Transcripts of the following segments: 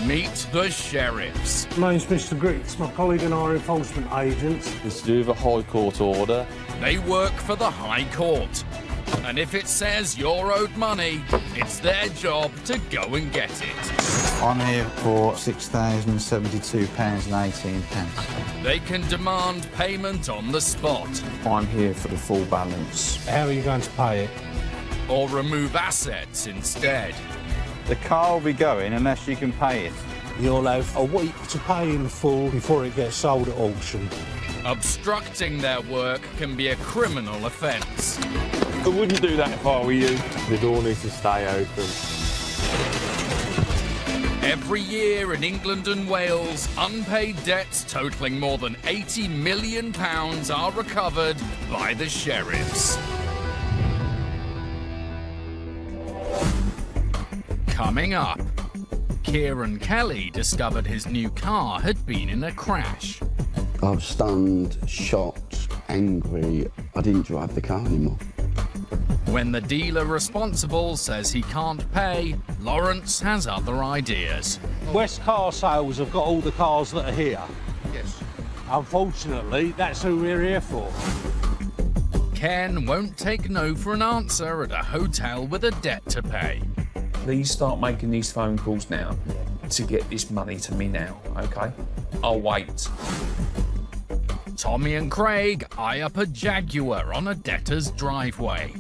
Meet the sheriffs. My name's Mr. Griggs. My colleague and I are enforcement agents. It's to do with a High Court order. They work for the High Court. And if it says you're owed money, it's their job to go and get it. I'm here for £6,072.18. They can demand payment on the spot. I'm here for the full balance. How are you going to pay it? Or remove assets instead. The car will be going unless you can pay it. You'll have a week to pay in full before it gets sold at auction. Obstructing their work can be a criminal offence. I wouldn't do that if I were you. The door needs to stay open. Every year in England and Wales, unpaid debts totalling more than £80 million are recovered by the sheriffs. Coming up, Kieran Kelly discovered his new car had been in a crash. I was stunned, shocked, angry. I didn't drive the car anymore. When the dealer responsible says he can't pay, Lawrence has other ideas. West Car Sales have got all the cars that are here. Yes. Unfortunately, that's who we're here for. Ken won't take no for an answer at a hotel with a debt to pay. Please start making these phone calls now to get this money to me now, OK? I'll wait. Tommy and Craig eye up a Jaguar on a debtor's driveway.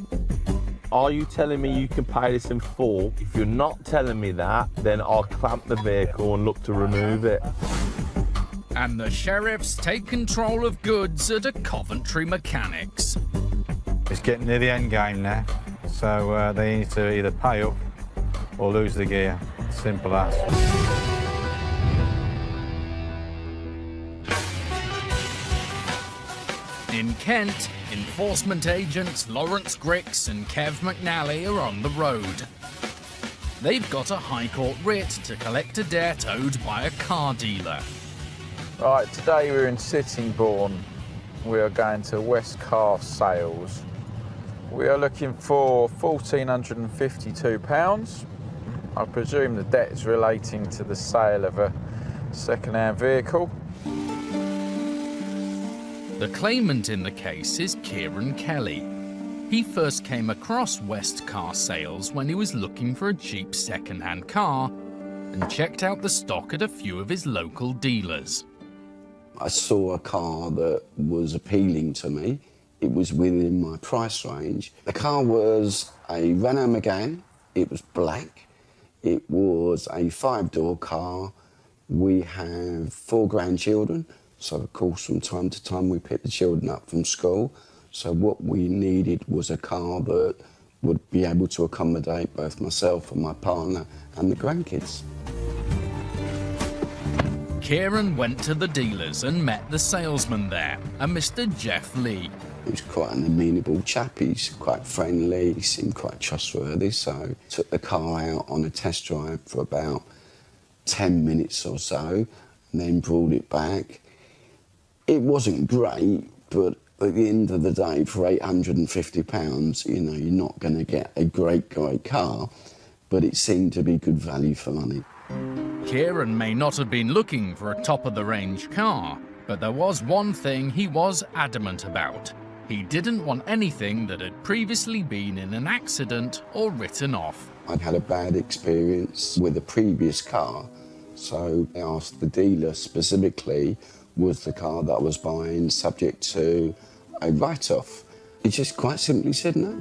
Are you telling me you can pay this in full? If you're not telling me that, then I'll clamp the vehicle and look to remove it. And the sheriffs take control of goods at a Coventry mechanics. It's getting near the end game now, so they need to either pay up or lose the gear. Simple as. In Kent, enforcement agents Lawrence Griggs and Kev McNally are on the road. They've got a High Court writ to collect a debt owed by a car dealer. Right, today we're in Sittingbourne. We are going to West Car Sales. We are looking for £1,452. I presume the debt is relating to the sale of a second-hand vehicle. The claimant in the case is Kieran Kelly. He first came across West Car Sales when he was looking for a cheap second-hand car and checked out the stock at a few of his local dealers. I saw a car that was appealing to me. It was within my price range. The car was a Renault Megane. It was black. It was a 5-door car. We have 4 grandchildren. So, of course, from time to time, we pick the children up from school. So what we needed was a car that would be able to accommodate both myself and my partner and the grandkids. Kieran went to the dealers and met the salesman there, a Mr. Jeff Lee. He was quite an amenable chap. He's quite friendly. He seemed quite trustworthy. So took the car out on a test drive for about 10 minutes or so and then brought it back. It wasn't great, but at the end of the day, for £850, you know, you're not going to get a great car, but it seemed to be good value for money. Kieran may not have been looking for a top-of-the-range car, but there was one thing he was adamant about. He didn't want anything that had previously been in an accident or written off. I'd had a bad experience with a previous car, so I asked the dealer specifically, was the car that I was buying subject to a write-off? He just quite simply said no.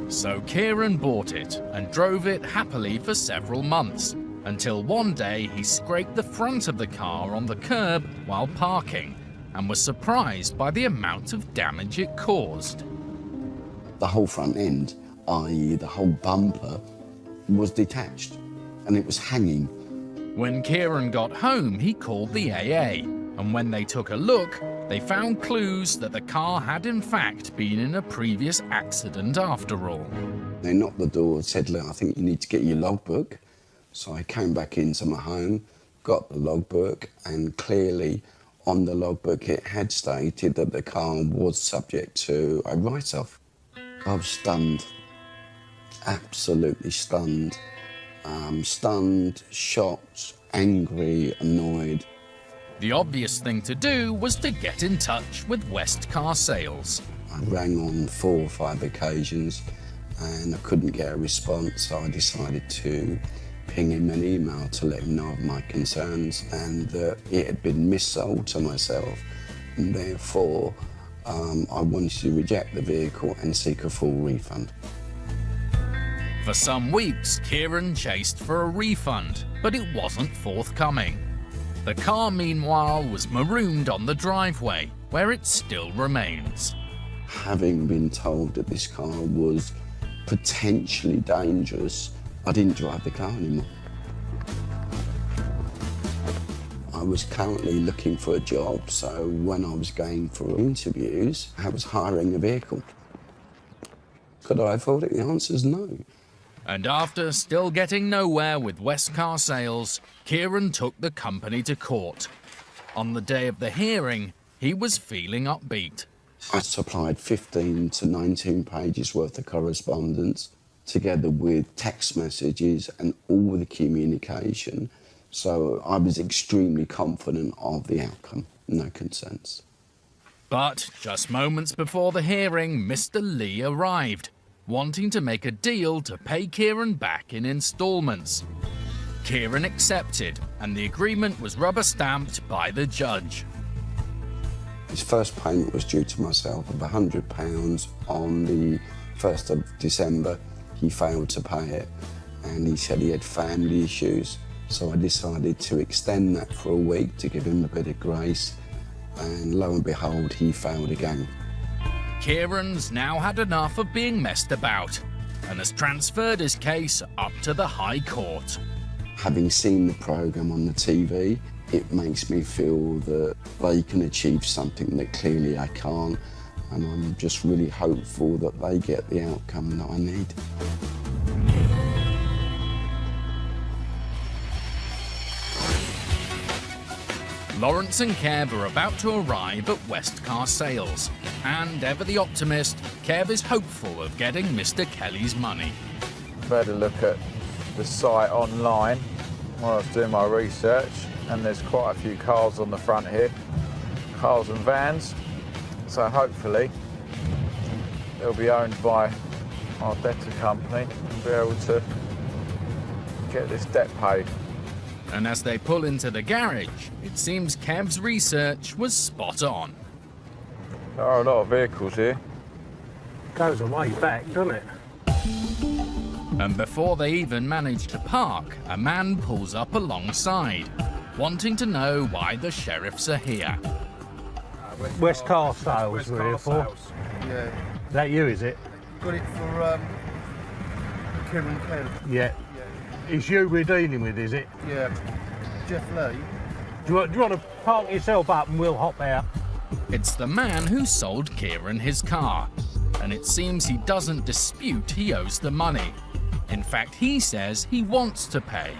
So Kieran bought it and drove it happily for several months, until one day he scraped the front of the car on the curb while parking and was surprised by the amount of damage it caused. The whole front end, i.e. the whole bumper, was detached and it was hanging. When Kieran got home, he called the AA, and when they took a look, they found clues that the car had in fact been in a previous accident after all. They knocked the door and said, look, I think you need to get your logbook. So I came back into my home, got the logbook, and clearly on the logbook it had stated that the car was subject to a write-off. I was stunned, absolutely stunned. stunned, shocked, angry, annoyed. The obvious thing to do was to get in touch with West Car Sales. I rang on 4 or 5 occasions and I couldn't get a response, so I decided to ping him an email to let him know of my concerns and that it had been missold to myself, and therefore I wanted to reject the vehicle and seek a full refund. For some weeks, Kieran chased for a refund, but it wasn't forthcoming. The car, meanwhile, was marooned on the driveway, where it still remains. Having been told that this car was potentially dangerous, I didn't drive the car anymore. I was currently looking for a job, so when I was going for interviews, I was hiring a vehicle. Could I afford it? The answer is no. And after still getting nowhere with West Car Sales, Kieran took the company to court. On the day of the hearing, he was feeling upbeat. I supplied 15 to 19 pages worth of correspondence, together with text messages and all the communication. So I was extremely confident of the outcome, no concerns. But just moments before the hearing, Mr. Lee arrived, wanting to make a deal to pay Kieran back in instalments. Kieran accepted, and the agreement was rubber-stamped by the judge. His first payment was due to myself of £100 on the 1st of December. He failed to pay it, and he said he had family issues. So I decided to extend that for a week to give him a bit of grace, and lo and behold, he failed again. Kieran's now had enough of being messed about and has transferred his case up to the High Court. Having seen the programme on the TV, it makes me feel that they can achieve something that clearly I can't, and I'm just really hopeful that they get the outcome that I need. Lawrence and Kev are about to arrive at West Car Sales, and ever the optimist, Kev is hopeful of getting Mr. Kelly's money. I've had a look at the site online while I was doing my research, and there's quite a few cars on the front here, cars and vans, so hopefully they'll be owned by our debtor company and be able to get this debt paid. And as they pull into the garage, it seems Kev's research was spot on. There are a lot of vehicles here. Goes a way back, doesn't it? And before they even manage to park, a man pulls up alongside, wanting to know why the sheriffs are here. West Car Sales we're here for. Yeah, Is that you, is it? got it for Kieran Kelly. Yeah. It's you we're dealing with, is it? Yeah, Jeff Lee. Do you want to park yourself up and we'll hop out? It's the man who sold Kieran his car, and it seems he doesn't dispute he owes the money. In fact, he says he wants to pay.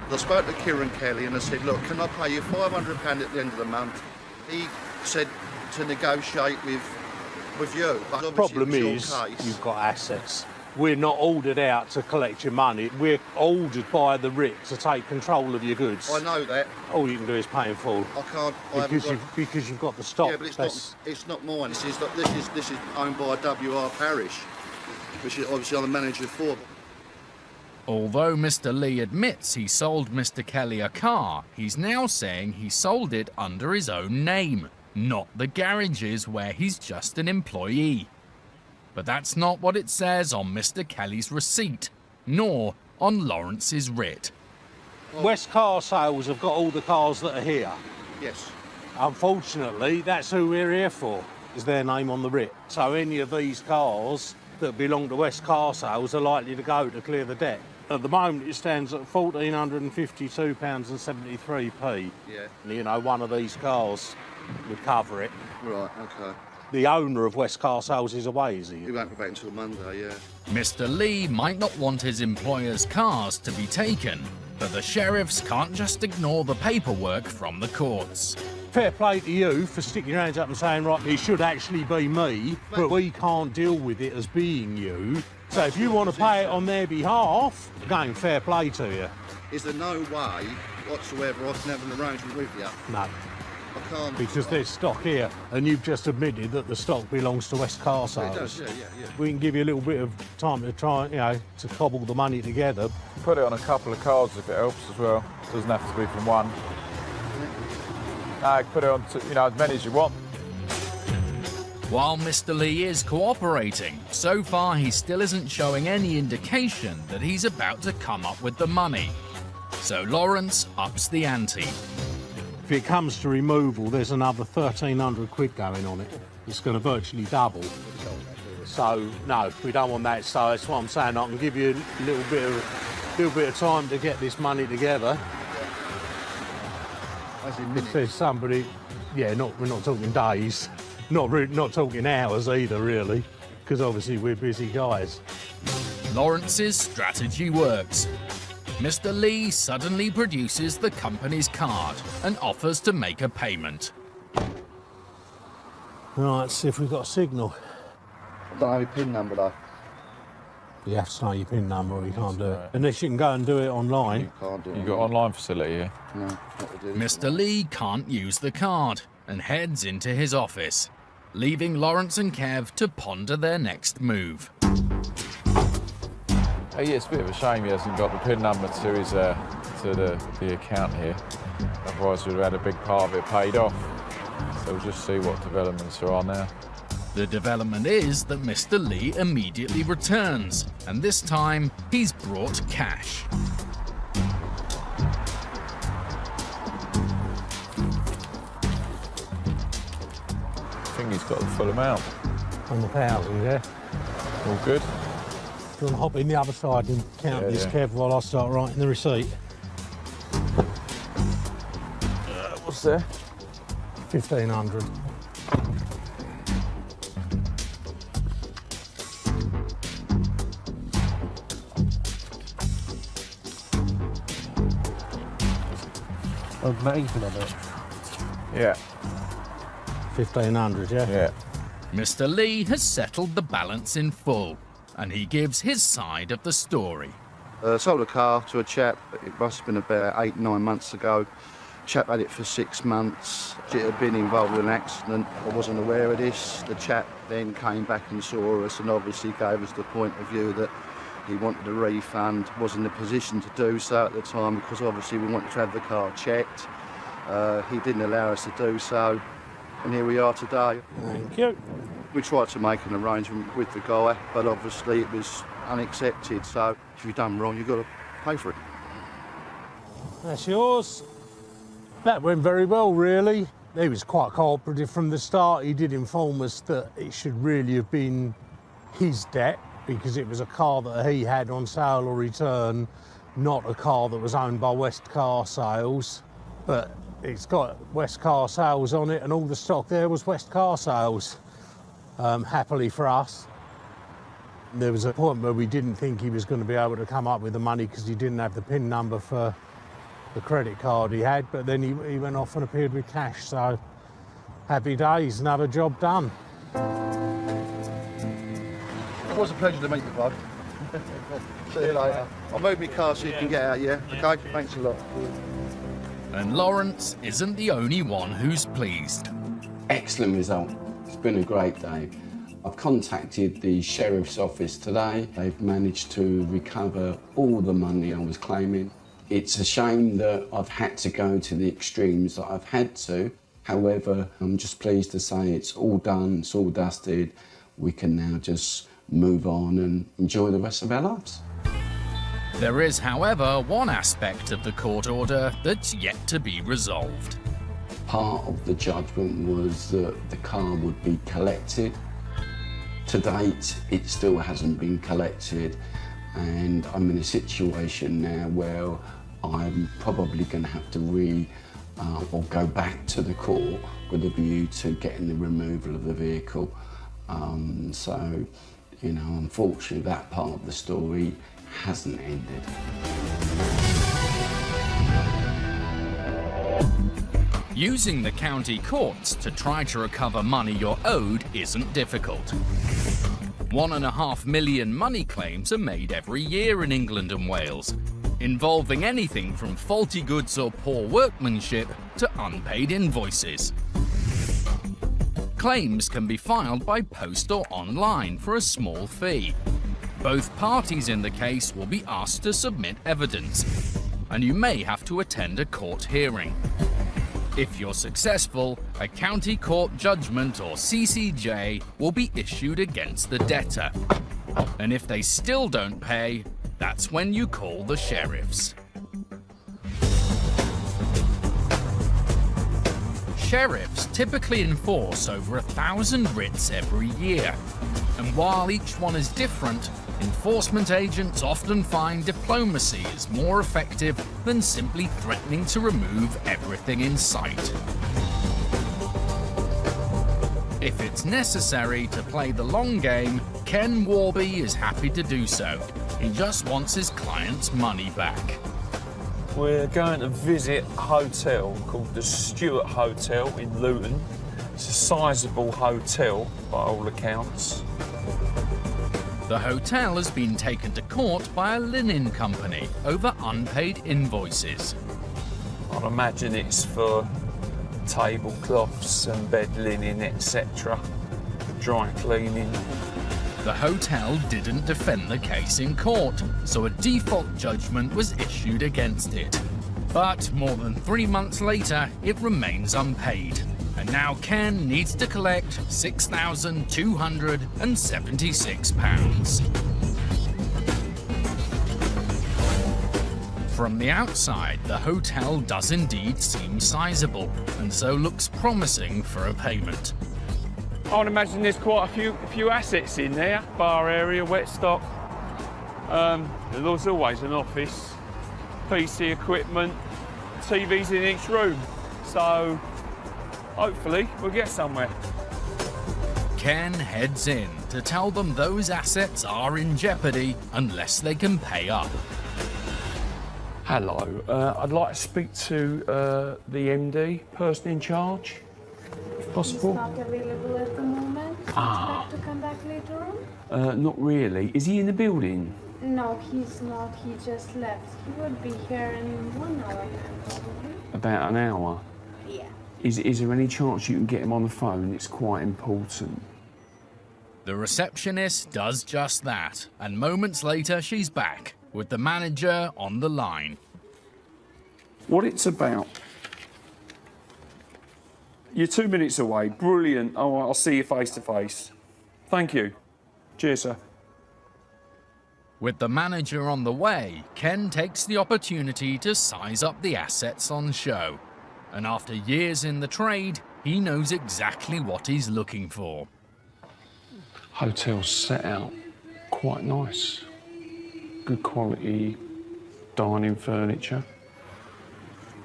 I spoke to Kieran Kelly and I said, look, can I pay you £500 at the end of the month? He said to negotiate with you. But The problem obviously it is was your case. you've got assets. We're not ordered out to collect your money. We're ordered by the RIC to take control of your goods. I know that. All you can do is pay in full. I can't. I haven't Because you've got the stock. Yeah, but it's not mine. This is owned by WR Parish, which is obviously I'm the manager for. Although Mr. Lee admits he sold Mr. Kelly a car, he's now saying he sold it under his own name, not the garage's where he's just an employee. But that's not what it says on Mr. Kelly's receipt, nor on Lawrence's writ. West Car Sales have got all the cars that are here. Yes. Unfortunately, that's who we're here for, is their name on the writ. So any of these cars that belong to West Car Sales are likely to go to clear the debt. At the moment, it stands at £1,452.73p. Yeah. You know, one of these cars would cover it. Right. Okay. The owner of West Car Sales is away, is he? He won't be back until Monday. Yeah. Mr. Lee might not want his employer's cars to be taken, but the sheriffs can't just ignore the paperwork from the courts. Fair play to you for sticking your hands up and saying, right, it should actually be me, but we can't deal with it as being you So if you want to pay it on their behalf, again, fair play to you. Is there no way whatsoever I can have an arrangement with you? No, I can't. because there's stock here, and you've just admitted that the stock belongs to West Car It Sales. does, yeah. We can give you a little bit of time to try, to cobble the money together. Put it on a couple of cards if it helps as well. Doesn't have to be from one. No, put it on, as many as you want. While Mr. Lee is cooperating, so far he still isn't showing any indication that he's about to come up with the money. So Lawrence ups the ante. If it comes to removal, there's another 1,300 quid going on it. It's going to virtually double. So, no, we don't want that. So that's what I'm saying. I can give you a little bit of time to get this money together. If there's somebody, we're not talking days. Not talking hours either, really, because obviously we're busy guys. Lawrence's strategy works. Mr. Lee suddenly produces the company's card and offers to make a payment. Right, let's see if we've got a signal. I don't have your PIN number though. You have to know your PIN number or you can't do it. Unless you can go and do it online. You can't do it. You got online facility here? No, not to do this. Mr. Lee can't use the card and heads into his office, leaving Lawrence and Kev to ponder their next move. Oh, yeah, it's a bit of a shame he hasn't got the PIN number to his to the account here. Otherwise, we'd have had a big part of it paid off. So we'll just see what developments there are now. The development is that Mr. Lee immediately returns, and this time he's brought cash. I think he's got the full amount. On the 1,000, yeah? All good? Do you want to hop in the other side and count this, yeah. Kev, while I start writing the receipt? What's there? 1,500. Amazing on it. Yeah. 1,500, yeah? Yeah. Mr. Lee has settled the balance in full, and he gives his side of the story. Sold a car to a chap, it must have been about 8-9 months ago. Chap had it for 6 months. It had been involved in an accident. I wasn't aware of this. The chap then came back and saw us and obviously gave us the point of view that he wanted a refund, wasn't in a position to do so at the time because obviously we wanted to have the car checked. He didn't allow us to do so, and here we are today. Thank you. We tried to make an arrangement with the guy, but obviously it was unaccepted, so if you've done wrong, you've got to pay for it. That's yours. That went very well, really. He was quite cooperative from the start. He did inform us that it should really have been his debt because it was a car that he had on sale or return, not a car that was owned by West Car Sales. But it's got West Car Sales on it and all the stock there was West Car Sales, happily for us. There was a point where we didn't think he was going to be able to come up with the money because he didn't have the PIN number for the credit card he had, but then he went off and appeared with cash, so happy days, another job done. It was a pleasure to meet you, bud. See you later. I'll move my car so you can get out, yeah? Okay, thanks a lot. And Lawrence isn't the only one who's pleased. Excellent result. It's been a great day. I've contacted the Sheriff's Office today. They've managed to recover all the money I was claiming. It's a shame that I've had to go to the extremes that I've had to. However, I'm just pleased to say it's all done, it's all dusted. We can now just move on and enjoy the rest of our lives. There is, however, one aspect of the court order that's yet to be resolved. Part of the judgment was that the car would be collected. To date, it still hasn't been collected, and I'm in a situation now where I'm probably going to have to or go back to the court with a view to getting the removal of the vehicle. So, you know, unfortunately, that part of the story hasn't ended. Using the county courts to try to recover money you're owed isn't difficult. 1.5 million money claims are made every year in England and Wales, involving anything from faulty goods or poor workmanship to unpaid invoices. Claims can be filed by post or online for a small fee. Both parties in the case will be asked to submit evidence, and you may have to attend a court hearing. If you're successful, a county court judgment or CCJ will be issued against the debtor. And if they still don't pay, that's when you call the sheriffs. Sheriffs typically enforce over 1,000 writs every year. And while each one is different, enforcement agents often find diplomacy is more effective than simply threatening to remove everything in sight. If it's necessary to play the long game, Ken Warby is happy to do so. He just wants his client's money back. We're going to visit a hotel called the Stewart Hotel in Luton. It's a sizable hotel by all accounts. The hotel has been taken to court by a linen company over unpaid invoices. I'd imagine it's for tablecloths and bed linen, etc. Dry cleaning. The hotel didn't defend the case in court, so a default judgment was issued against it. But more than 3 months later, it remains unpaid. And now Ken needs to collect £6,276. From the outside, the hotel does indeed seem sizable, and so looks promising for a payment. I would imagine there's quite a few assets in there. Bar area, wet stock. There's always an office, PC equipment, TVs in each room. So hopefully we'll get somewhere. Ken heads in to tell them those assets are in jeopardy unless they can pay up. Hello, I'd like to speak to the MD, person in charge, if possible. He's not available at the moment. Ah. Expect to come back later on? Not really. Is he in the building? No, he's not. He just left. He would be here in 1 hour time, probably. About an hour? Yeah. Is there any chance you can get him on the phone? It's quite important. The receptionist does just that, and moments later she's back, with the manager on the line. What it's about? You're 2 minutes away. Brilliant. Oh, I'll see you face to face. Thank you. Cheers, sir. With the manager on the way, Ken takes the opportunity to size up the assets on show. And after years in the trade, he knows exactly what he's looking for. Hotel's set out quite nice. Good quality dining furniture.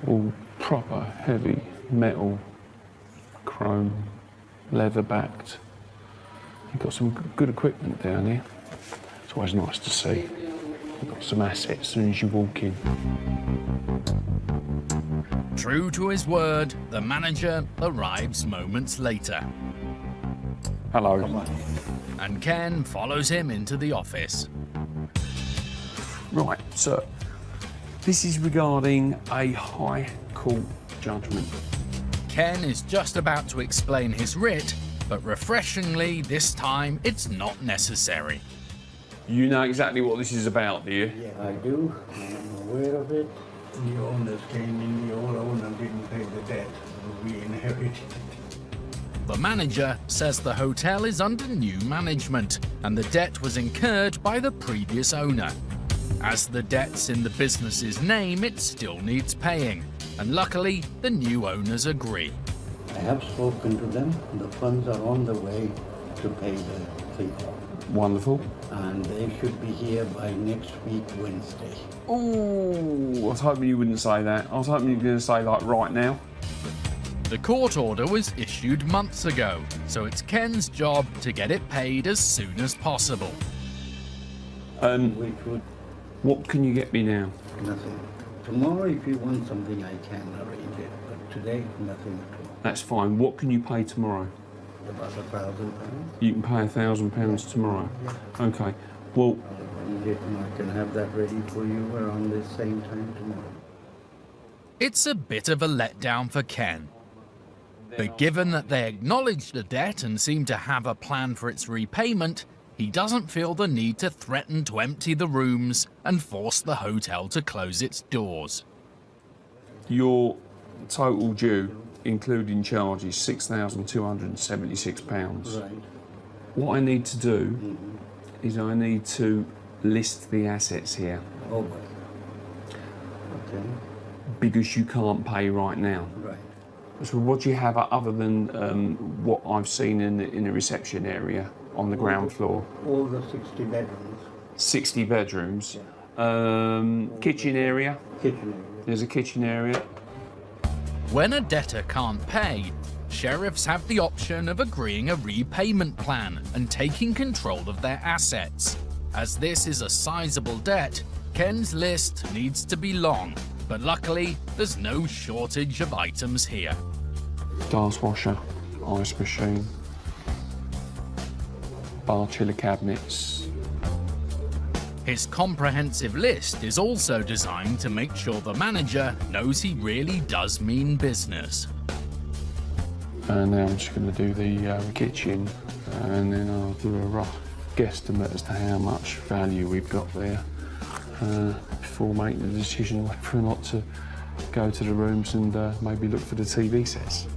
All proper heavy metal, chrome, leather backed. You've got some good equipment down here. It's always nice to see. You've got some assets as soon as you walk in. True to his word, the manager arrives moments later. Hello. And Ken follows him into the office. Right, sir. This is regarding a High Court judgment. Ken is just about to explain his writ, but refreshingly, this time it's not necessary. You know exactly what this is about, do you? Yeah, I do. I'm aware of it. The owners came in, the old owner didn't pay the debt, so we inherited it. The manager says the hotel is under new management, and the debt was incurred by the previous owner. As the debt's in the business's name, it still needs paying, and luckily, the new owners agree. I have spoken to them. The funds are on the way to pay the thing. Wonderful. And they should be here by next week, Wednesday. Oh, I was hoping you wouldn't say that. I was hoping you were going to say, like, right now. The court order was issued months ago, so it's Ken's job to get it paid as soon as possible. What can you get me now? Nothing. Tomorrow, if you want something, I can arrange it. But today, nothing at all. That's fine. What can you pay tomorrow? About £1,000. You can pay £1,000 tomorrow. Okay. Well, I can have that ready for you around the same time tomorrow. It's a bit of a letdown for Ken. But given that they acknowledge the debt and seem to have a plan for its repayment, he doesn't feel the need to threaten to empty the rooms and force the hotel to close its doors. your total due, including charges, £6,276. Right. What I need to do is I need to list the assets here. Oh, okay. Because you can't pay right now. Right. So what do you have other than what I've seen in the reception area on the ground floor? All the 60 bedrooms. 60 bedrooms. Kitchen area. Kitchen area. There's a kitchen area. When a debtor can't pay, sheriffs have the option of agreeing a repayment plan and taking control of their assets. As this is a sizable debt, Ken's list needs to be long, but luckily there's no shortage of items here. Glass washer, ice machine, bar chiller cabinets. His comprehensive list is also designed to make sure the manager knows he really does mean business. And now I'm just going to do the kitchen, and then I'll do a rough guesstimate as to how much value we've got there before making the decision whether or not to go to the rooms and maybe look for the TV sets.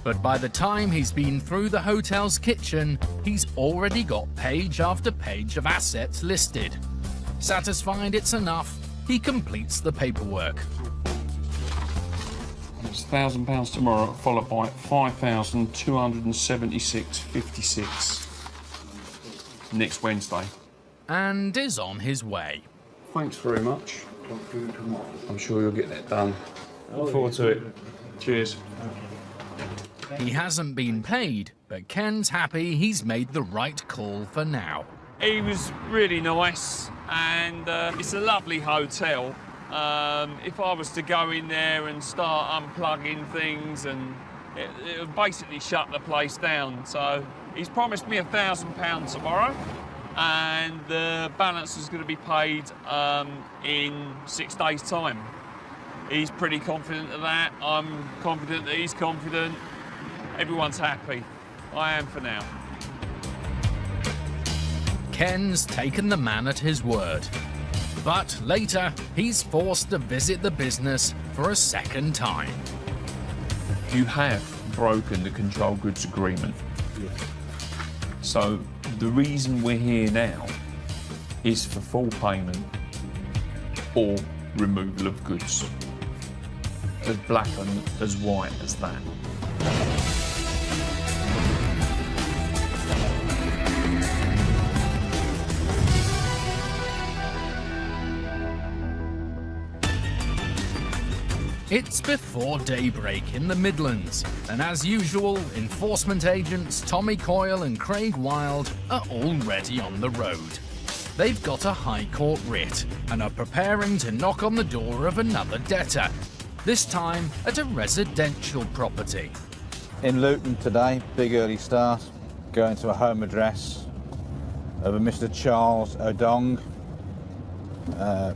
But by the time he's been through the hotel's kitchen, he's already got page after page of assets listed. Satisfied it's enough, he completes the paperwork. It's £1,000 tomorrow, followed by £5,276.56 next Wednesday. And is on his way. Thanks very much. Talk to you tomorrow. I'm sure you'll get that done. Look forward to it. Cheers. He hasn't been paid, but Ken's happy he's made the right call for now. He was really nice, and it's a lovely hotel. If I was to go in there and start unplugging things, and it would basically shut the place down. So he's promised me £1,000 tomorrow, and the balance is going to be paid in 6 days' time. He's pretty confident of that. I'm confident that he's confident. Everyone's happy. I am for now. Ken's taken the man at his word. But later, he's forced to visit the business for a second time. You have broken the control goods agreement. Yes. So the reason we're here now is for full payment or removal of goods. As black and as white as that. It's before daybreak in the Midlands, and as usual, enforcement agents Tommy Coyle and Craig Wilde are already on the road. They've got a High Court writ and are preparing to knock on the door of another debtor, this time at a residential property. In Luton today, big early start, going to a home address of a Mr. Charles O'Dong.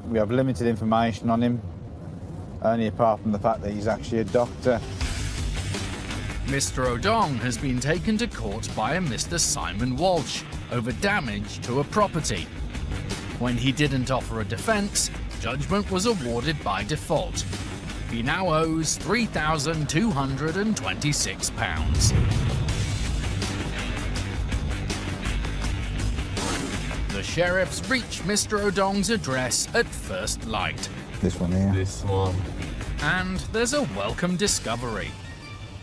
We have limited information on him, only apart from the fact that he's actually a doctor. Mr. O'Dong has been taken to court by a Mr. Simon Walsh over damage to a property. When he didn't offer a defence, judgment was awarded by default. He now owes £3,226. The sheriffs reach Mr. O'Dong's address at first light. This one here. This one. And there's a welcome discovery.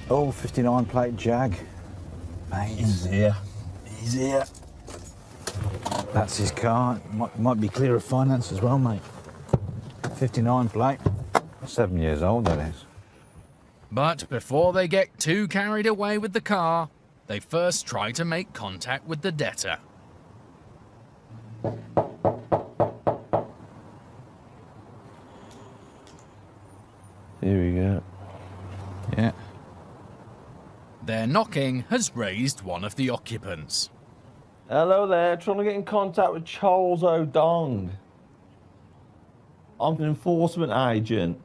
Oh, 59 plate Jag. Mate, He's here. he's here. That's his car. Might be clear of finance as well, mate. 59 plate. 7 years old, that is. But before they get too carried away with the car, they first try to make contact with the debtor. Here we go. Yeah. Their knocking has raised one of the occupants. Hello there, trying to get in contact with Charles O'Dong. I'm an enforcement agent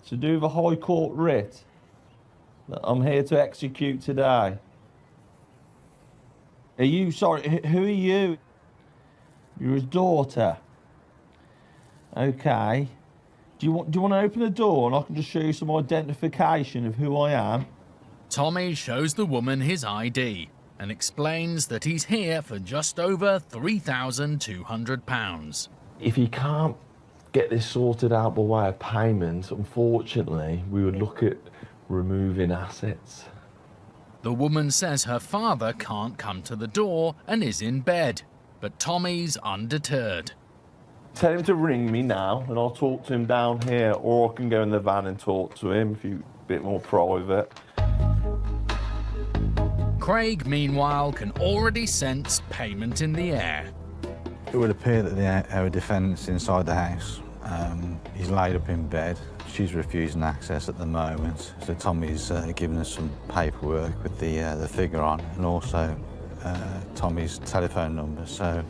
to do with a High Court writ that I'm here to execute today. Are you, sorry, who are you? You're his daughter. Okay. Do you want to open the door and I can just show you some identification of who I am? Tommy shows the woman his ID and explains that he's here for just over £3,200. If you can't get this sorted out by way of payment, unfortunately, we would look at removing assets. The woman says her father can't come to the door and is in bed, but Tommy's undeterred. Tell him to ring me now and I'll talk to him down here, or I can go in the van and talk to him if you're a bit more private. Craig, meanwhile, can already sense payment in the air. It would appear that our defendant's inside the house. He's laid up in bed. She's refusing access at the moment. So Tommy's given us some paperwork with the figure on, and also Tommy's telephone number. So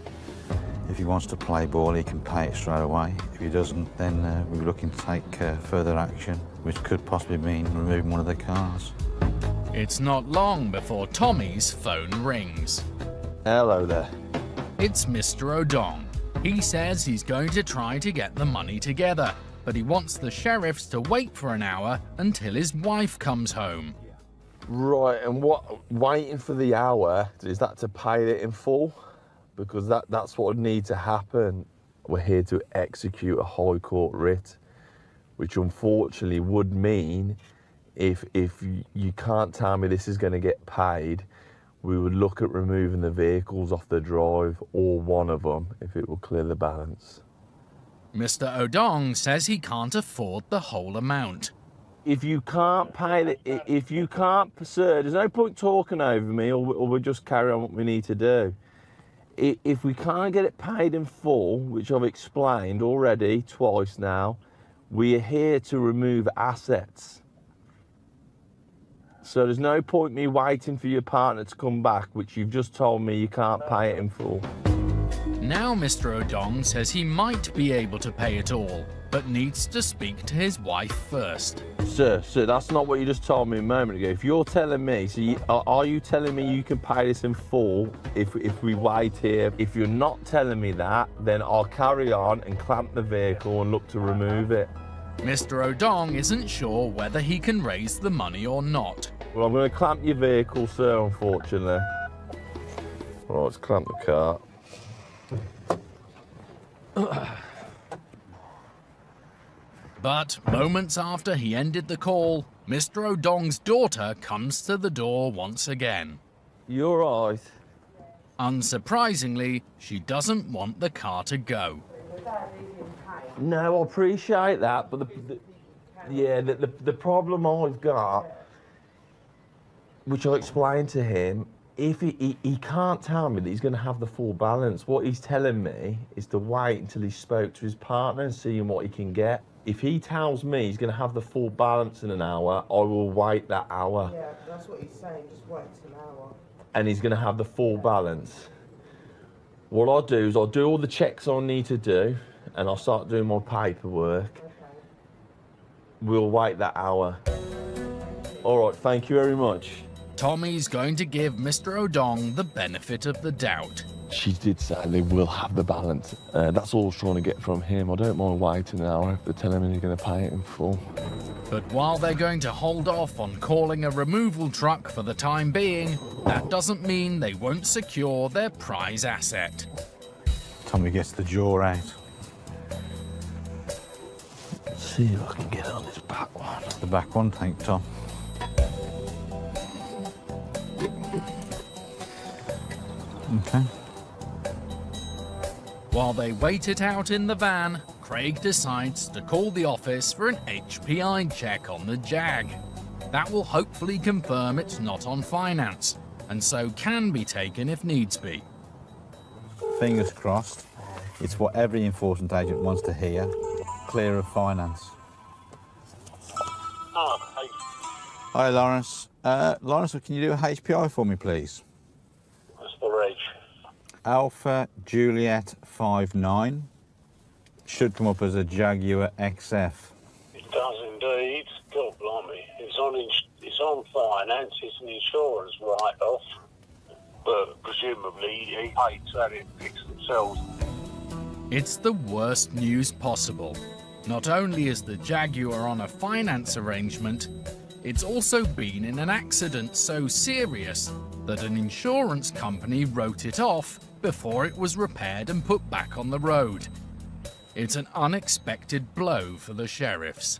if he wants to play ball, he can pay it straight away. If he doesn't, then we're looking to take further action, which could possibly mean removing one of the cars. It's not long before Tommy's phone rings. Hello there. It's Mr. O'Dong. He says he's going to try to get the money together, but he wants the sheriffs to wait for an hour until his wife comes home. Right, and what, waiting for the hour, is that to pay it in full? Because that's what would need to happen. We're here to execute a High Court writ, which unfortunately would mean if you can't tell me this is going to get paid, we would look at removing the vehicles off the drive, or one of them, if it will clear the balance. Mr. O'Dong says he can't afford the whole amount. If you can't pay if you can't, sir, there's no point talking over me, or we'll just carry on what we need to do. If we can't get it paid in full, which I've explained already twice now, we are here to remove assets. So there's no point me waiting for your partner to come back, which you've just told me you can't pay it in full. Now Mr. O'Dong says he might be able to pay it all, but needs to speak to his wife first. Sir, that's not what you just told me a moment ago. If you're telling me, are you telling me you can pay this in full if we wait here? If you're not telling me that, then I'll carry on and clamp the vehicle and look to remove it. Mr. O'Dong isn't sure whether he can raise the money or not. Well, I'm going to clamp your vehicle, sir, unfortunately. Right, let's clamp the car. But moments after he ended the call, Mr. O'Dong's daughter comes to the door once again. You're right. Unsurprisingly, she doesn't want the car to go. No, I appreciate that, but the problem I've got, which I explained to him, if he can't tell me that he's going to have the full balance. What he's telling me is to wait until he spoke to his partner and seeing what he can get. If he tells me he's going to have the full balance in an hour, I will wait that hour. Yeah, that's what he's saying, just wait an hour. And he's going to have the full balance. What I'll do is I'll do all the checks I need to do, and I'll start doing my paperwork. Okay. We'll wait that hour. All right, thank you very much. Tommy's going to give Mr. O'Dong the benefit of the doubt. She did say they will have the balance. That's all I was trying to get from him. I don't mind waiting an hour if they're telling me they're going to pay it in full. But while they're going to hold off on calling a removal truck for the time being, that doesn't mean they won't secure their prize asset. Tommy gets the jaw out. Let's see if I can get it on this back one. The back one, thank Tom. Okay. While they wait it out in the van, Craig decides to call the office for an HPI check on the Jag. That will hopefully confirm it's not on finance, and so can be taken if needs be. Fingers crossed. It's what every enforcement agent wants to hear. Clear of finance. Hi, Lawrence. Lawrence, can you do a HPI for me, please? What's the reg? Alpha Juliet 59. Should come up as a Jaguar XF. It does indeed. God blimey. It's on finance. It's an insurance write-off. But presumably he paid to have it fixed themselves. It's the worst news possible. Not only is the Jaguar on a finance arrangement, it's also been in an accident so serious that an insurance company wrote it off before it was repaired and put back on the road. It's an unexpected blow for the sheriffs.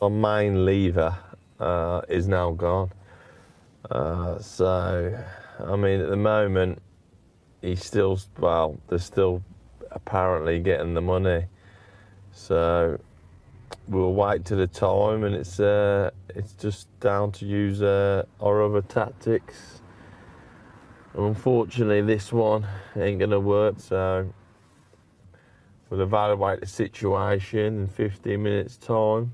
Our main lever is now gone. So, I mean, at the moment, they're still apparently getting the money. So, we'll wait till the time, and it's just down to use our other tactics. And unfortunately, this one ain't gonna work, so we'll evaluate the situation in 15 minutes' time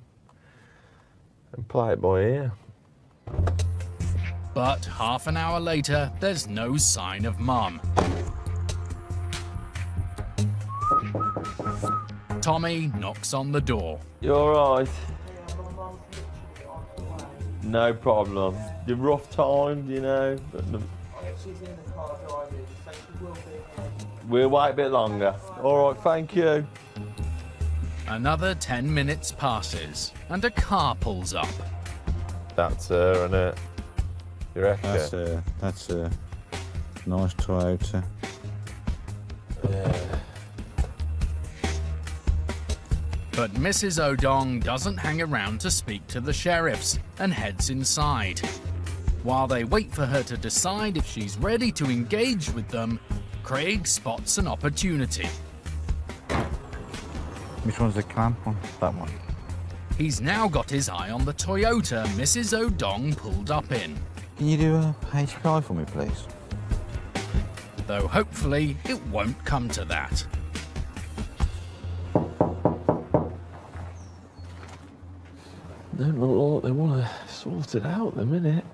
and play it by ear. But half an hour later, there's no sign of Mum. Tommy knocks on the door. You alright? No problem. The rough time, you know. She's in the car driving, so she will be here. We'll wait a bit longer. Alright, thank you. Another 10 minutes passes and a car pulls up. That's her, isn't it? You reckon? That's a nice Toyota. Yeah. But Mrs. O'Dong doesn't hang around to speak to the sheriffs and heads inside. While they wait for her to decide if she's ready to engage with them, Craig spots an opportunity. Which one's the clamp one? That one. He's now got his eye on the Toyota Mrs. O'Dong pulled up in. Can you do a HPI for me, please? Though hopefully it won't come to that. They don't look like they want to sort it out the minute.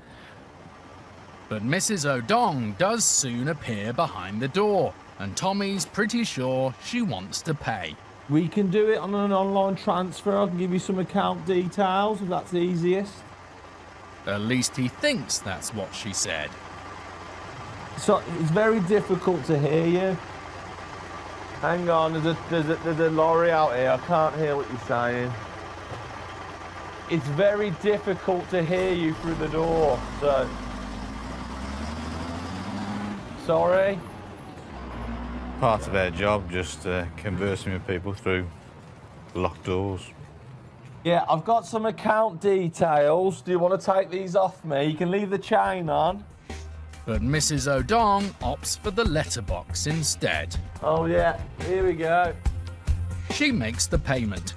But Mrs. O'Dong does soon appear behind the door, and Tommy's pretty sure she wants to pay. We can do it on an online transfer. I can give you some account details if that's easiest. At least he thinks that's what she said. So it's very difficult to hear you. Hang on, there's a lorry out here. I can't hear what you're saying. It's very difficult to hear you through the door, so... Sorry? Part of our job, just conversing with people through locked doors. Yeah, I've got some account details. Do you want to take these off me? You can leave the chain on. But Mrs. O'Dong opts for the letterbox instead. Oh yeah, here we go. She makes the payment,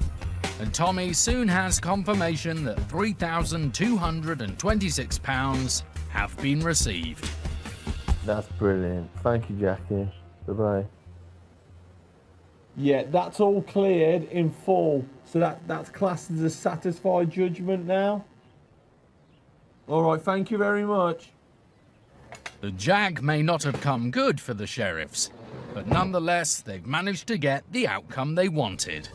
and Tommy soon has confirmation that £3,226 have been received. That's brilliant. Thank you, Jackie. Bye-bye. Yeah, that's all cleared in full. So that's classed as a satisfied judgment now. All right, thank you very much. The Jag may not have come good for the sheriffs, but nonetheless, they've managed to get the outcome they wanted.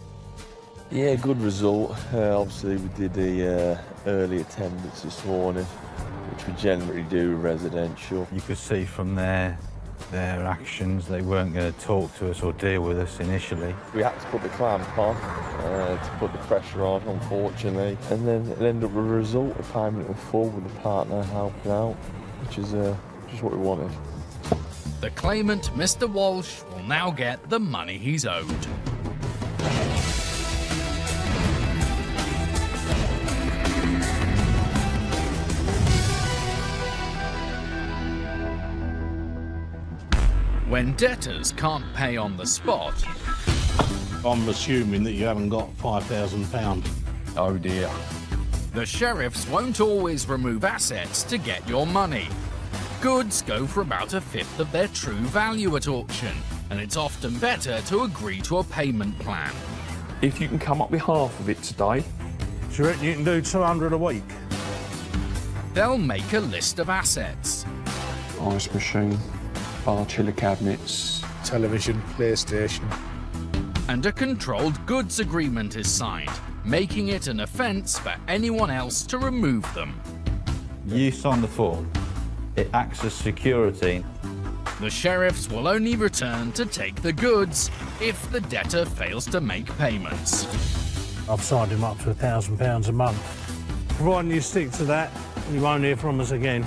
Yeah, good result. Obviously, we did the early attendance this morning, which we generally do residential. You could see from their actions they weren't going to talk to us or deal with us initially. We had to put the clamp on to put the pressure on, unfortunately, and then it ended up with a result of payment in full with the partner helping out, which is just what we wanted. The claimant, Mr. Walsh, will now get the money he's owed. When debtors can't pay on the spot... I'm assuming that you haven't got £5,000. Oh dear. The sheriffs won't always remove assets to get your money. Goods go for about a fifth of their true value at auction, and it's often better to agree to a payment plan. If you can come up with half of it today... Do you reckon you can do 200 a week? They'll make a list of assets. Ice machine, bar chiller cabinets, Television, PlayStation. And a controlled goods agreement is signed, making it an offence for anyone else to remove them. You sign the form. It acts as security. The sheriffs will only return to take the goods if the debtor fails to make payments. I've signed him up to £1,000 a month. Providing you stick to that, you won't hear from us again.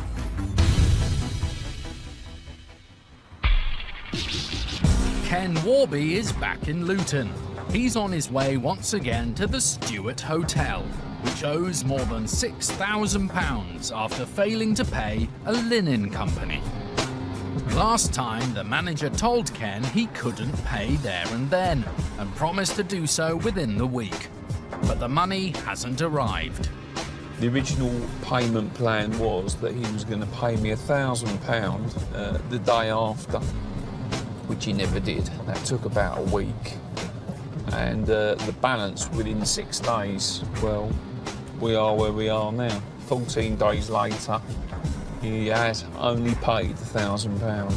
Ken Warby is back in Luton. He's on his way once again to the Stewart Hotel, which owes more than £6,000 after failing to pay a linen company. Last time, the manager told Ken he couldn't pay there and then, and promised to do so within the week. But the money hasn't arrived. The original payment plan was that he was going to pay me £1,000 the day after, which he never did. That took about a week. And the balance within 6 days, well, we are where we are now. 14 days later, he has only paid £1,000.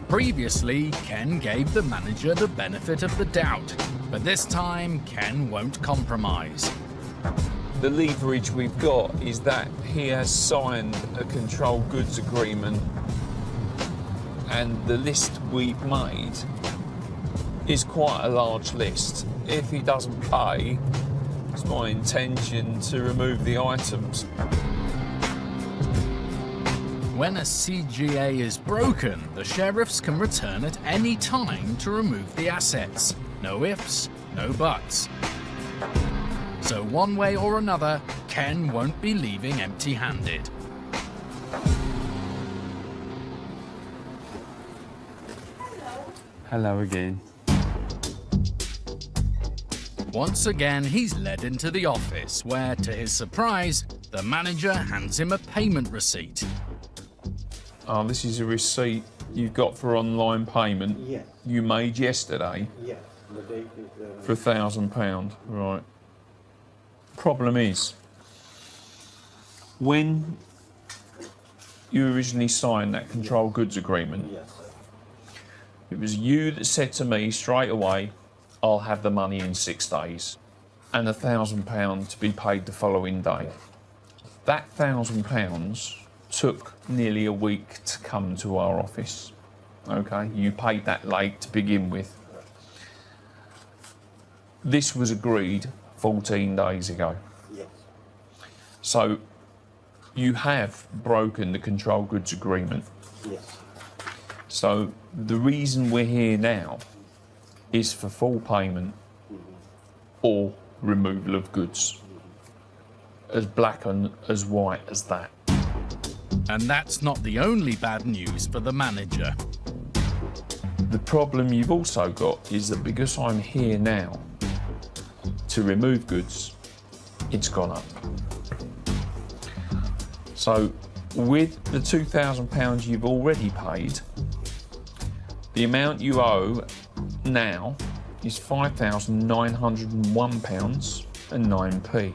Previously, Ken gave the manager the benefit of the doubt, but this time, Ken won't compromise. The leverage we've got is that he has signed a controlled goods agreement, and the list we've made is quite a large list. If he doesn't pay, it's my intention to remove the items. When a CGA is broken, the sheriffs can return at any time to remove the assets. No ifs, no buts. So one way or another, Ken won't be leaving empty-handed. Hello again. Once again, he's led into the office, where, to his surprise, the manager hands him a payment receipt. Oh, this is a receipt you've got for online payment. Yes. You made yesterday. Yes. The date is For £1,000, right. Problem is, when you originally signed that controlled goods agreement, yes. it was you that said to me straight away, I'll have the money in 6 days, and £1,000 to be paid the following day. That £1,000 took nearly a week to come to our office. Okay, you paid that late to begin with. This was agreed 14 days ago. Yes. So you have broken the controlled goods agreement. Yes. So the reason we're here now is for full payment or removal of goods. As black and as white as that. And that's not the only bad news for the manager. The problem you've also got is that because I'm here now to remove goods, it's gone up. So with the £2,000 you've already paid, the amount you owe now is £5,901 and 9p.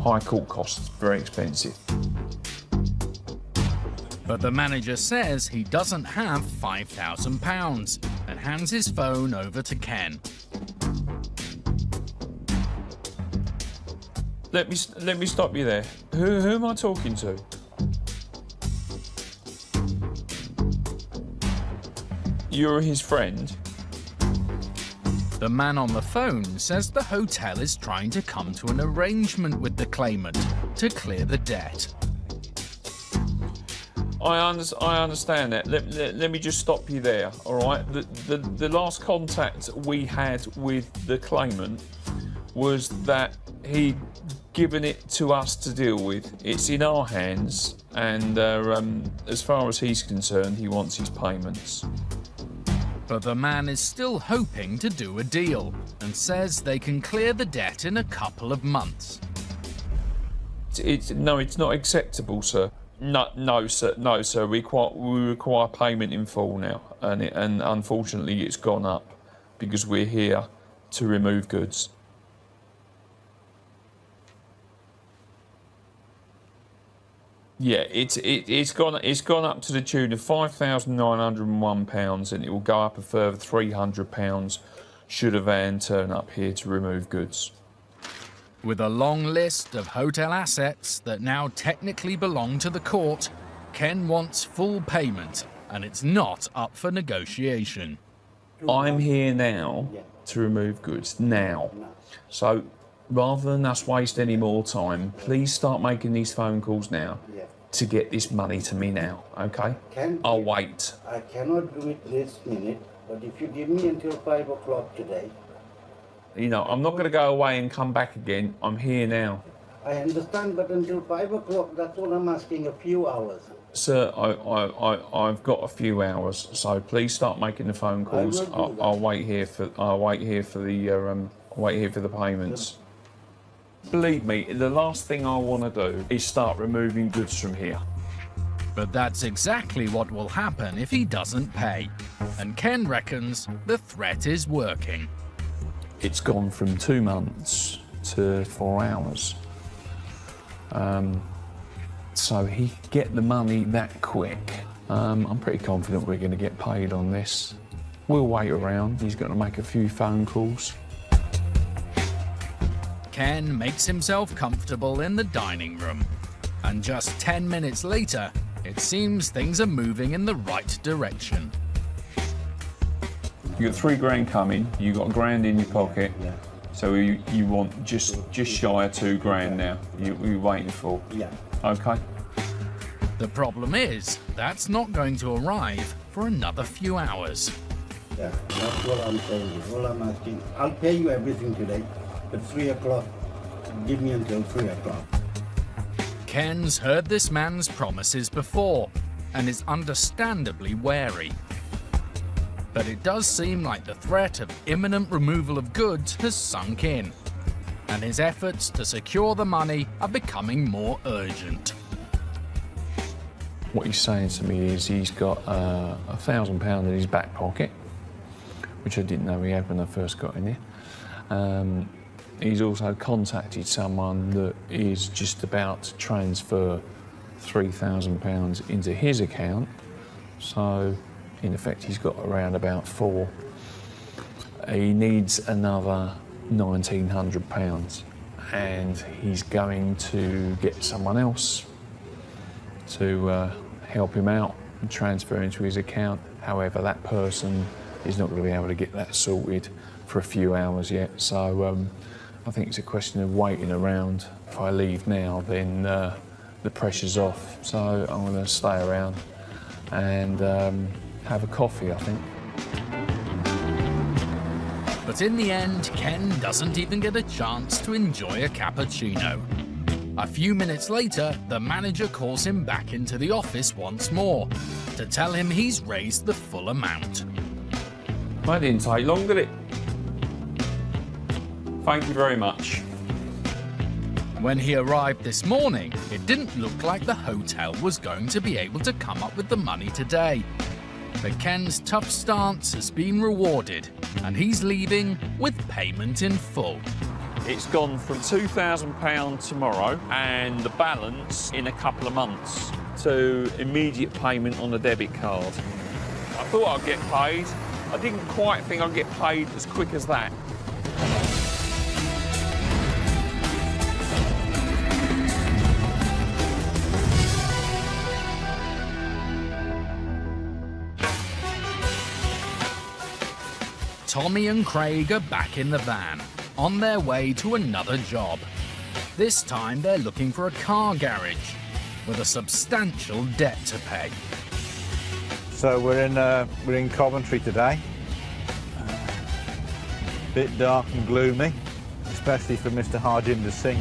High court costs, very expensive. But the manager says he doesn't have £5,000 and hands his phone over to Ken. Let me stop you there. Who am I talking to? You're his friend? The man on the phone says the hotel is trying to come to an arrangement with the claimant to clear the debt. I understand that. Let me just stop you there, all right? The last contact we had with the claimant was that he'd given it to us to deal with. It's in our hands, and as far as he's concerned, he wants his payments. But the man is still hoping to do a deal and says they can clear the debt in a couple of months. No, it's not acceptable, sir. No, sir. We require payment in full now, and unfortunately, it's gone up because we're here to remove goods. Yeah, it's gone up to the tune of £5,901, and it will go up a further £300 should a van turn up here to remove goods. With a long list of hotel assets that now technically belong to the court, Ken wants full payment, and it's not up for negotiation. I'm here now to remove goods, now. So rather than us waste any more time, please start making these phone calls now to get this money to me now, okay? I'll wait. I cannot do it this minute, but if you give me until 5 o'clock today. You know, I'm not going to go away and come back again. I'm here now. I understand, but until 5 o'clock, that's all I'm asking, a few hours. Sir, I've got a few hours, so please start making the phone calls. I'll wait here for the payments. Believe me, the last thing I want to do is start removing goods from here. But that's exactly what will happen if he doesn't pay. And Ken reckons the threat is working. It's gone from 2 months to 4 hours. So he could get the money that quick. I'm pretty confident we're going to get paid on this. We'll wait around. He's going to make a few phone calls. Ken makes himself comfortable in the dining room. And just 10 minutes later, it seems things are moving in the right direction. You got £3 coming, you got £1 in your pocket, so you want just shy of £2 now. You're waiting for. Yeah. Okay. The problem is that's not going to arrive for another few hours. Yeah, that's what I'm saying. All I'm asking. I'll pay you everything today, but 3 o'clock. Give me until 3 o'clock. Ken's heard this man's promises before and is understandably wary. But it does seem like the threat of imminent removal of goods has sunk in, and his efforts to secure the money are becoming more urgent. What he's saying to me is he's got £1,000 in his back pocket, which I didn't know he had when I first got in here. He's also contacted someone that is just about to transfer £3,000 into his account, so in effect he's got around about 4. He needs another £1,900, and he's going to get someone else to help him out and transfer into his account. However, that person is not going to be able to get that sorted for a few hours yet, so I think it's a question of waiting around. If I leave now, then the pressure's off, so I'm going to stay around and have a coffee, I think. But in the end, Ken doesn't even get a chance to enjoy a cappuccino. A few minutes later, the manager calls him back into the office once more to tell him he's raised the full amount. That didn't take long, did it? Thank you very much. When he arrived this morning, it didn't look like the hotel was going to be able to come up with the money today. But Ken's tough stance has been rewarded, and he's leaving with payment in full. It's gone from £2,000 tomorrow and the balance in a couple of months to immediate payment on a debit card. I thought I'd get paid. I didn't quite think I'd get paid as quick as that. Tommy and Craig are back in the van, on their way to another job. This time they're looking for a car garage with a substantial debt to pay. So we're in Coventry today. Bit dark and gloomy, especially for Mr. Harjinder Singh.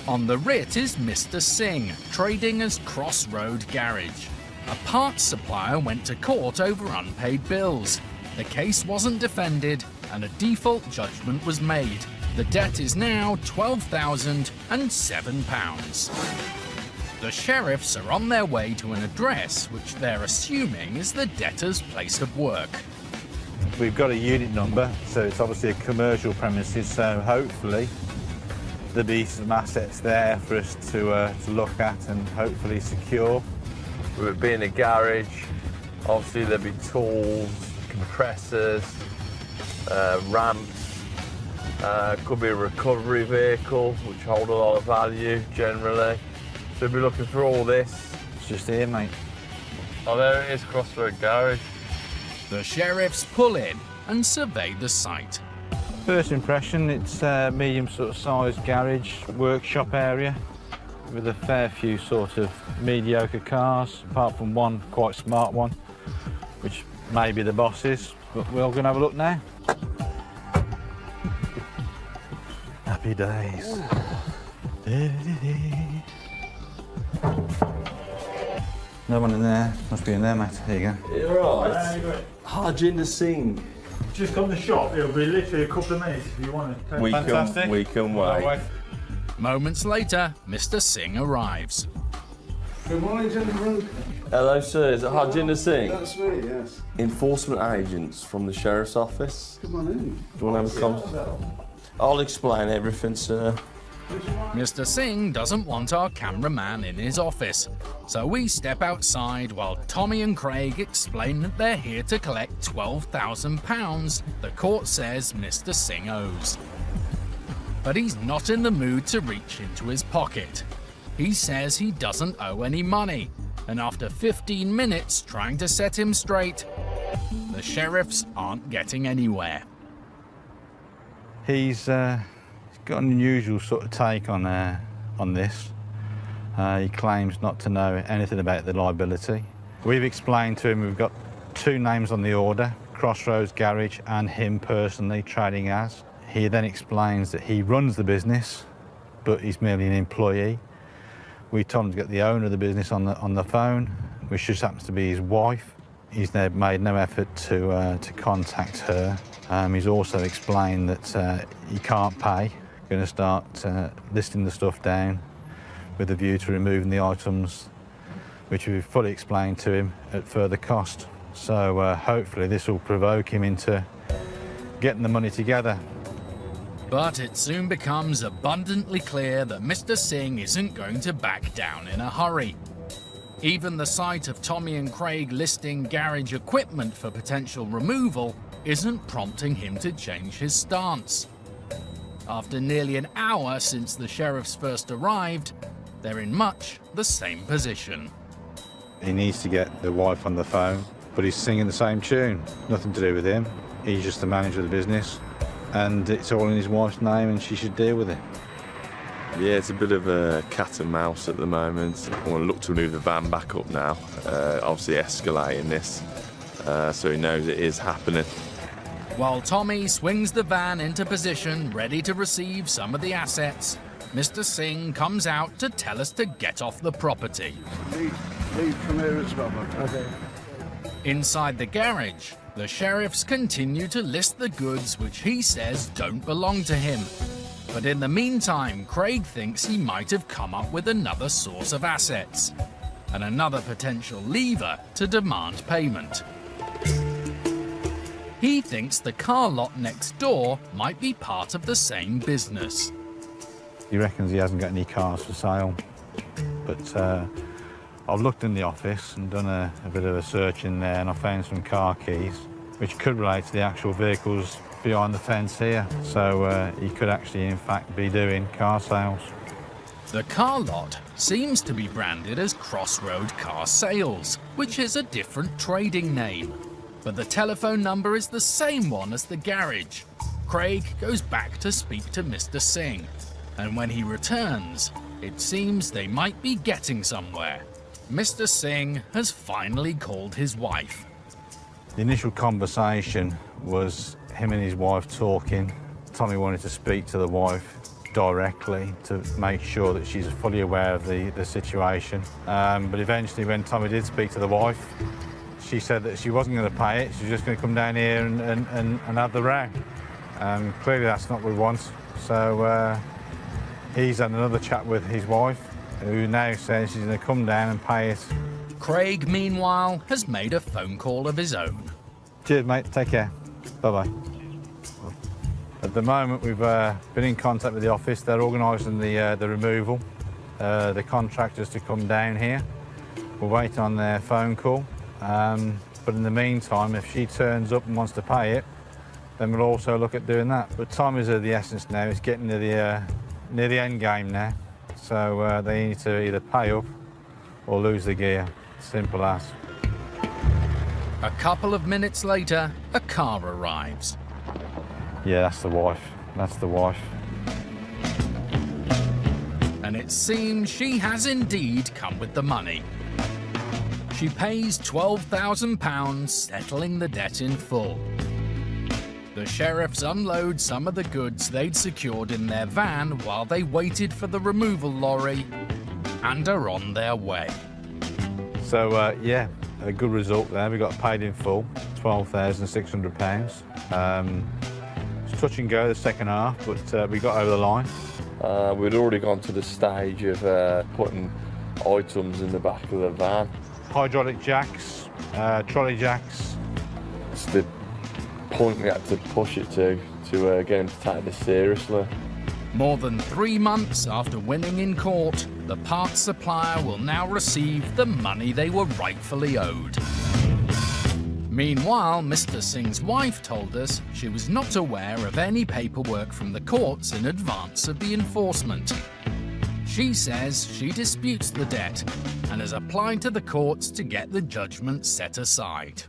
On the writ is Mr. Singh, trading as Crossroad Garage. A parts supplier went to court over unpaid bills. The case wasn't defended and a default judgment was made. The debt is now £12,007. The sheriffs are on their way to an address which they're assuming is the debtor's place of work. We've got a unit number, so it's obviously a commercial premises, so hopefully there'll be some assets there for us to look at and hopefully secure. With it being a garage, obviously there'll be tools, compressors, ramps, could be a recovery vehicle, which hold a lot of value generally. So we'll be looking for all this. It's just here, mate. Oh, there it is, Crossroad Garage. The sheriffs pull in and survey the site. First impression, it's a medium sort of sized garage, workshop area with a fair few sort of mediocre cars, apart from one quite smart one, which may be the boss's, but we're all going to have a look now. Happy days. No one in there. Must be in there, mate. There you go. You're right. Harjinder Singh. Just on the shop. It'll be literally a couple of minutes if you want to. We can wait. Moments later, Mr. Singh arrives. Good morning, gentlemen. Hello, sir. Is it Harjinder Singh? That's me, yes. Enforcement agents from the sheriff's office. Come on in. Do you want to have a conversation? I'll explain everything, sir. Mr. Singh doesn't want our cameraman in his office, so we step outside while Tommy and Craig explain that they're here to collect £12,000 the court says Mr. Singh owes. But he's not in the mood to reach into his pocket. He says he doesn't owe any money, and after 15 minutes trying to set him straight, the sheriffs aren't getting anywhere. He's got an unusual sort of take on this. He claims not to know anything about the liability. We've explained to him we've got two names on the order, Crossroads Garage and him personally trading as. He then explains that he runs the business, but he's merely an employee. We told him to get the owner of the business on the phone, which just happens to be his wife. He's made no effort to contact her. He's also explained that he can't pay. Going to start listing the stuff down with a view to removing the items, which we've fully explained to him at further cost. So hopefully this will provoke him into getting the money together. But it soon becomes abundantly clear that Mr. Singh isn't going to back down in a hurry. Even the sight of Tommy and Craig listing garage equipment for potential removal isn't prompting him to change his stance. After nearly an hour since the sheriffs first arrived, they're in much the same position. He needs to get the wife on the phone, but he's singing the same tune. Nothing to do with him. He's just the manager of the business, and it's all in his wife's name, and she should deal with it. Yeah, it's a bit of a cat and mouse at the moment. I want to look to move the van back up now, obviously escalating this, so he knows it is happening. While Tommy swings the van into position, ready to receive some of the assets, Mr. Singh comes out to tell us to get off the property. Leave from here as well, okay. Inside the garage, the sheriffs continue to list the goods which he says don't belong to him. But in the meantime, Craig thinks he might have come up with another source of assets and another potential lever to demand payment. He thinks the car lot next door might be part of the same business. He reckons he hasn't got any cars for sale, but I've looked in the office and done a bit of a search in there, and I found some car keys which could relate to the actual vehicles behind the fence here, so he could actually in fact be doing car sales. The car lot seems to be branded as Crossroad Car Sales, which is a different trading name. But the telephone number is the same one as the garage. Craig goes back to speak to Mr. Singh, and when he returns, it seems they might be getting somewhere. Mr. Singh has finally called his wife. The initial conversation was him and his wife talking. Tommy wanted to speak to the wife directly to make sure that she's fully aware of the situation. But eventually, when Tommy did speak to the wife, she said that she wasn't going to pay it. She was just going to come down here and have the row. Clearly that's not what we want. So he's had another chat with his wife, who now says she's going to come down and pay it. Craig, meanwhile, has made a phone call of his own. Cheers, mate. Take care. Bye-bye. At the moment, we've been in contact with the office. They're organising the removal, the contractors to come down here. We're waiting on their phone call. But in the meantime, if she turns up and wants to pay it, then we'll also look at doing that. But time is of the essence now. It's getting near the end game now. So they need to either pay up or lose the gear. Simple as. A couple of minutes later, a car arrives. Yeah, that's the wife. That's the wife. And it seems she has indeed come with the money. She pays £12,000, settling the debt in full. The sheriffs unload some of the goods they'd secured in their van while they waited for the removal lorry and are on their way. So, yeah, a good result there. We got paid in full, £12,600. It's touch and go the second half, but we got over the line. We'd already gone to the stage of putting items in the back of the van. Hydraulic jacks, trolley jacks. It's the point we had to push it to get him to take this seriously. More than 3 months after winning in court, the parts supplier will now receive the money they were rightfully owed. Meanwhile, Mr. Singh's wife told us she was not aware of any paperwork from the courts in advance of the enforcement. She says she disputes the debt and has applied to the courts to get the judgment set aside.